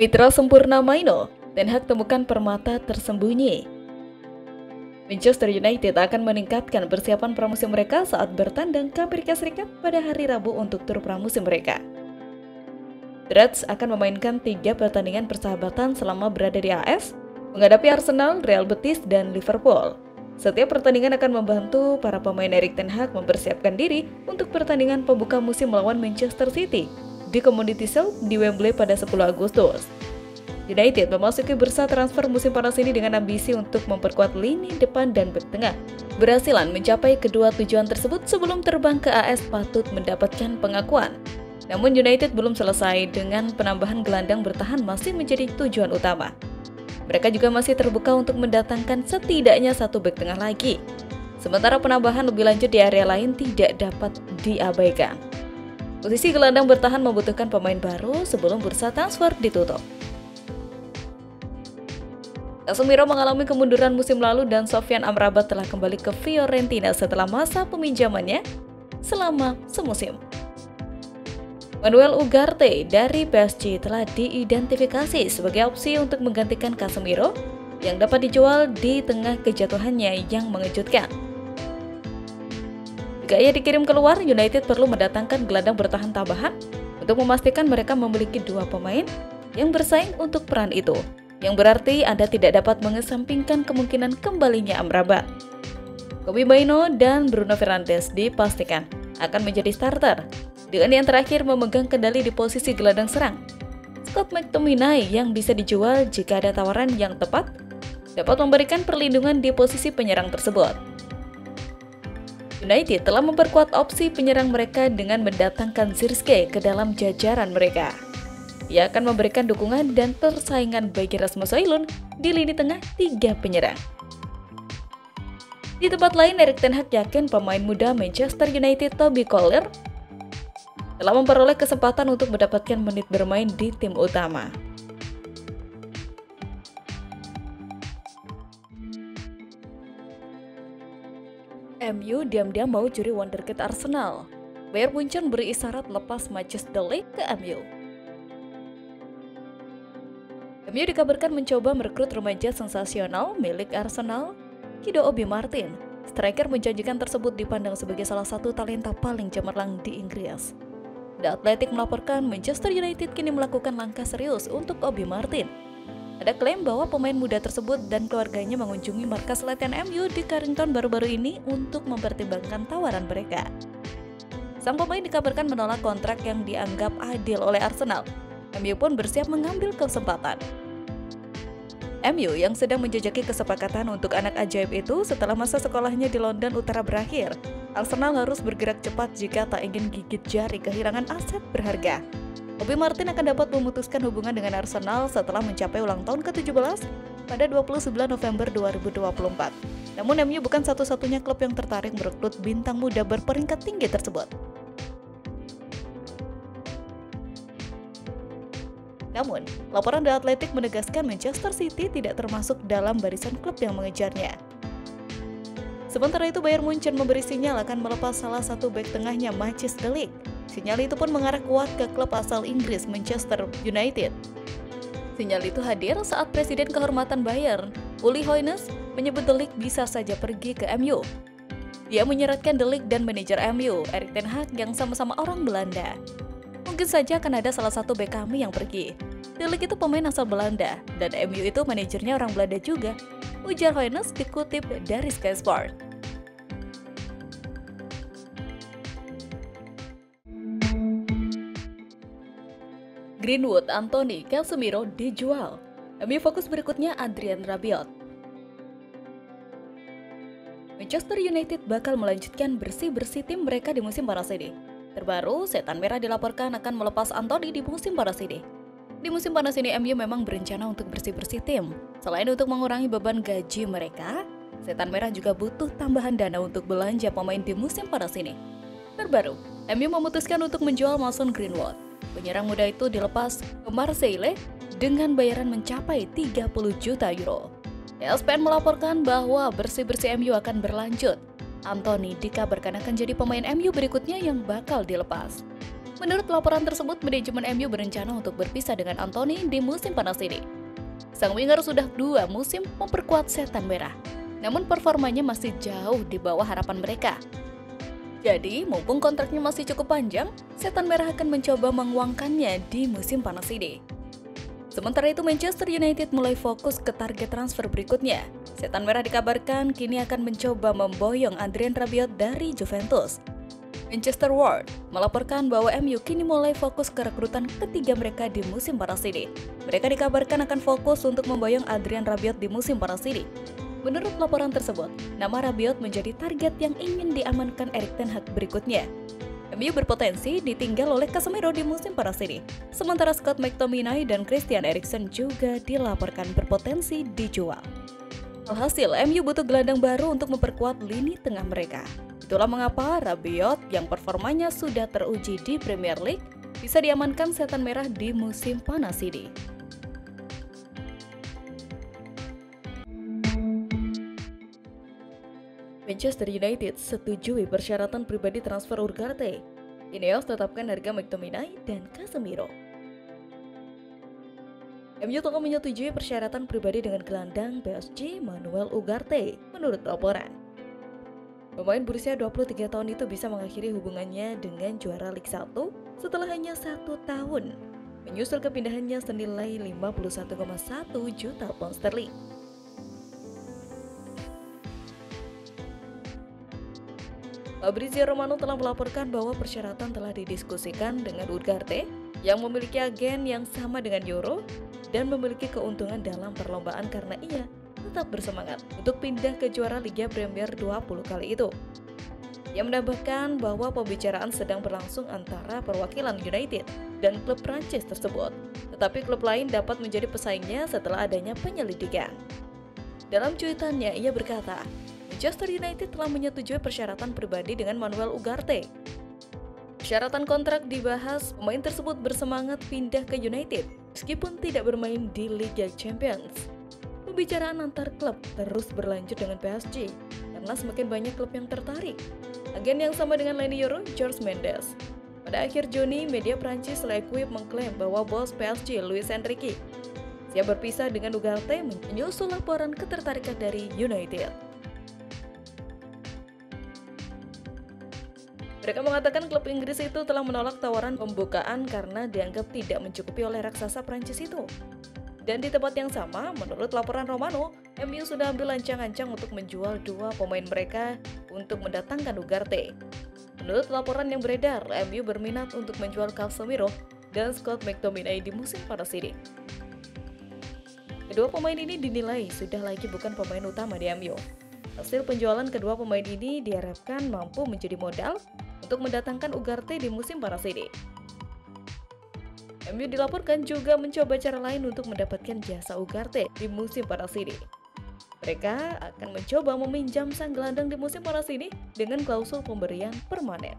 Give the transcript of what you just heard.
Mitra sempurna Maino, Ten Hag temukan permata tersembunyi. Manchester United akan meningkatkan persiapan pramusim mereka saat bertandang ke Amerika Serikat pada hari Rabu untuk tur pramusim mereka. The Reds akan memainkan 3 pertandingan persahabatan selama berada di AS, menghadapi Arsenal, Real Betis, dan Liverpool. Setiap pertandingan akan membantu para pemain Erik ten Hag mempersiapkan diri untuk pertandingan pembuka musim melawan Manchester City di Community Shield di Wembley pada 10 Agustus. United memasuki bursa transfer musim panas ini dengan ambisi untuk memperkuat lini depan dan bek tengah. Berhasilan mencapai kedua tujuan tersebut sebelum terbang ke AS patut mendapatkan pengakuan. Namun United belum selesai dengan penambahan gelandang bertahan masih menjadi tujuan utama. Mereka juga masih terbuka untuk mendatangkan setidaknya 1 bek tengah lagi. Sementara penambahan lebih lanjut di area lain tidak dapat diabaikan. Posisi gelandang bertahan membutuhkan pemain baru sebelum bursa transfer ditutup. Casemiro mengalami kemunduran musim lalu dan Sofyan Amrabat telah kembali ke Fiorentina setelah masa peminjamannya selama semusim. Manuel Ugarte dari PSG telah diidentifikasi sebagai opsi untuk menggantikan Casemiro yang dapat dijual di tengah kejatuhannya yang mengejutkan. Jika ia dikirim keluar, United perlu mendatangkan gelandang bertahan tambahan untuk memastikan mereka memiliki 2 pemain yang bersaing untuk peran itu, yang berarti Anda tidak dapat mengesampingkan kemungkinan kembalinya Amrabat. Kobbie Mainoo dan Bruno Fernandes dipastikan akan menjadi starter, dengan yang terakhir memegang kendali di posisi gelandang serang. Scott McTominay yang bisa dijual jika ada tawaran yang tepat, dapat memberikan perlindungan di posisi penyerang tersebut. United telah memperkuat opsi penyerang mereka dengan mendatangkan Zirkzee ke dalam jajaran mereka. Ia akan memberikan dukungan dan persaingan bagi Rasmus Højlund di lini tengah 3 penyerang. Di tempat lain, Erik ten Hag yakin pemain muda Manchester United Toby Kohler telah memperoleh kesempatan untuk mendapatkan menit bermain di tim utama. MU diam-diam mau curi wonderkid Arsenal. Bayern Munchen beri isyarat lepas Matthijs de Ligt ke MU. MU dikabarkan mencoba merekrut remaja sensasional milik Arsenal, Kido Obi Martin. Striker menjanjikan tersebut dipandang sebagai salah satu talenta paling cemerlang di Inggris. The Athletic melaporkan Manchester United kini melakukan langkah serius untuk Obi Martin. Ada klaim bahwa pemain muda tersebut dan keluarganya mengunjungi markas latihan MU di Carrington baru-baru ini untuk mempertimbangkan tawaran mereka. Sang pemain dikabarkan menolak kontrak yang dianggap adil oleh Arsenal. MU pun bersiap mengambil kesempatan. MU yang sedang menjajaki kesepakatan untuk anak ajaib itu setelah masa sekolahnya di London Utara berakhir. Arsenal harus bergerak cepat jika tak ingin gigit jari kehilangan aset berharga. Obi Martin akan dapat memutuskan hubungan dengan Arsenal setelah mencapai ulang tahun ke-17 pada 29 November 2024. Namun MU bukan satu-satunya klub yang tertarik merekrut bintang muda berperingkat tinggi tersebut. Namun, laporan The Athletic menegaskan Manchester City tidak termasuk dalam barisan klub yang mengejarnya. Sementara itu, Bayern Munchen memberi sinyal akan melepas salah satu bek tengahnya Matthijs de Ligt. Sinyal itu pun mengarah kuat ke klub asal Inggris Manchester United. Sinyal itu hadir saat Presiden Kehormatan Bayern, Uli Hoeneß, menyebut de Ligt bisa saja pergi ke MU. Dia menyeratkan de Ligt dan manajer MU, Erik ten Hag, yang sama-sama orang Belanda. Mungkin saja akan ada salah satu bek kami yang pergi. De Ligt itu pemain asal Belanda, dan MU itu manajernya orang Belanda juga, ujar Hoeneß dikutip dari Sky Sport. Greenwood, Anthony, Casemiro dijual. MU fokus berikutnya Adrien Rabiot. Manchester United bakal melanjutkan bersih-bersih tim mereka di musim panas ini. Terbaru, Setan Merah dilaporkan akan melepas Anthony di musim panas ini. Di musim panas ini, MU memang berencana untuk bersih-bersih tim. Selain untuk mengurangi beban gaji mereka, Setan Merah juga butuh tambahan dana untuk belanja pemain di musim panas ini. Terbaru, MU memutuskan untuk menjual Mason Greenwood. Penyerang muda itu dilepas ke Marseille dengan bayaran mencapai 30 juta euro. ESPN melaporkan bahwa bersih-bersih MU akan berlanjut. Anthony dikabarkan akan jadi pemain MU berikutnya yang bakal dilepas. Menurut laporan tersebut, manajemen MU berencana untuk berpisah dengan Anthony di musim panas ini. Sang winger sudah 2 musim memperkuat Setan Merah, namun performanya masih jauh di bawah harapan mereka. Jadi, mumpung kontraknya masih cukup panjang, Setan Merah akan mencoba menguangkannya di musim panas ini. Sementara itu, Manchester United mulai fokus ke target transfer berikutnya. Setan Merah dikabarkan kini akan mencoba memboyong Adrien Rabiot dari Juventus. Manchester World melaporkan bahwa MU kini mulai fokus ke rekrutan ketiga mereka di musim panas ini. Mereka dikabarkan akan fokus untuk memboyong Adrien Rabiot di musim panas ini. Menurut laporan tersebut, nama Rabiot menjadi target yang ingin diamankan Erik ten Hag berikutnya. MU berpotensi ditinggal oleh Casemiro di musim panas ini. Sementara Scott McTominay dan Christian Eriksen juga dilaporkan berpotensi dijual. Alhasil, MU butuh gelandang baru untuk memperkuat lini tengah mereka. Itulah mengapa Rabiot yang performanya sudah teruji di Premier League bisa diamankan Setan Merah di musim panas ini. Manchester United setujui persyaratan pribadi transfer Ugarte. Ineos tetapkan harga McTominay dan Casemiro. MU telah menyetujui persyaratan pribadi dengan gelandang PSG Manuel Ugarte, menurut laporan. Pemain berusia 23 tahun itu bisa mengakhiri hubungannya dengan juara Liga 1 setelah hanya 1 tahun, menyusul kepindahannya senilai 51,1 juta pound sterling. Fabrizio Romano telah melaporkan bahwa persyaratan telah didiskusikan dengan Ugarte yang memiliki agen yang sama dengan Euro dan memiliki keuntungan dalam perlombaan karena ia tetap bersemangat untuk pindah ke juara Liga Premier 20 kali itu. Ia menambahkan bahwa pembicaraan sedang berlangsung antara perwakilan United dan klub Prancis tersebut, tetapi klub lain dapat menjadi pesaingnya setelah adanya penyelidikan. Dalam cuitannya, ia berkata, Manchester United telah menyetujui persyaratan pribadi dengan Manuel Ugarte. Persyaratan kontrak dibahas, pemain tersebut bersemangat pindah ke United meskipun tidak bermain di Liga Champions. Pembicaraan antar klub terus berlanjut dengan PSG karena semakin banyak klub yang tertarik. Agen yang sama dengan Leny Yoro, George Mendes. Pada akhir Juni, media Prancis L'Equipe mengklaim bahwa bos PSG, Luis Enrique, siap berpisah dengan Ugarte menyusul laporan ketertarikan dari United. Mereka mengatakan klub Inggris itu telah menolak tawaran pembukaan karena dianggap tidak mencukupi oleh raksasa Prancis itu. Dan di tempat yang sama, menurut laporan Romano, MU sudah ambil ancang-ancang untuk menjual 2 pemain mereka untuk mendatangkan Ugarte. Menurut laporan yang beredar, MU berminat untuk menjual Casemiro dan Scott McTominay di musim panas ini. Kedua pemain ini dinilai sudah lagi bukan pemain utama di MU. Hasil penjualan kedua pemain ini diharapkan mampu menjadi modal untuk mendatangkan Ugarte di musim panas ini. MU dilaporkan juga mencoba cara lain untuk mendapatkan jasa Ugarte di musim panas ini. Mereka akan mencoba meminjam sang gelandang di musim panas ini dengan klausul pemberian permanen.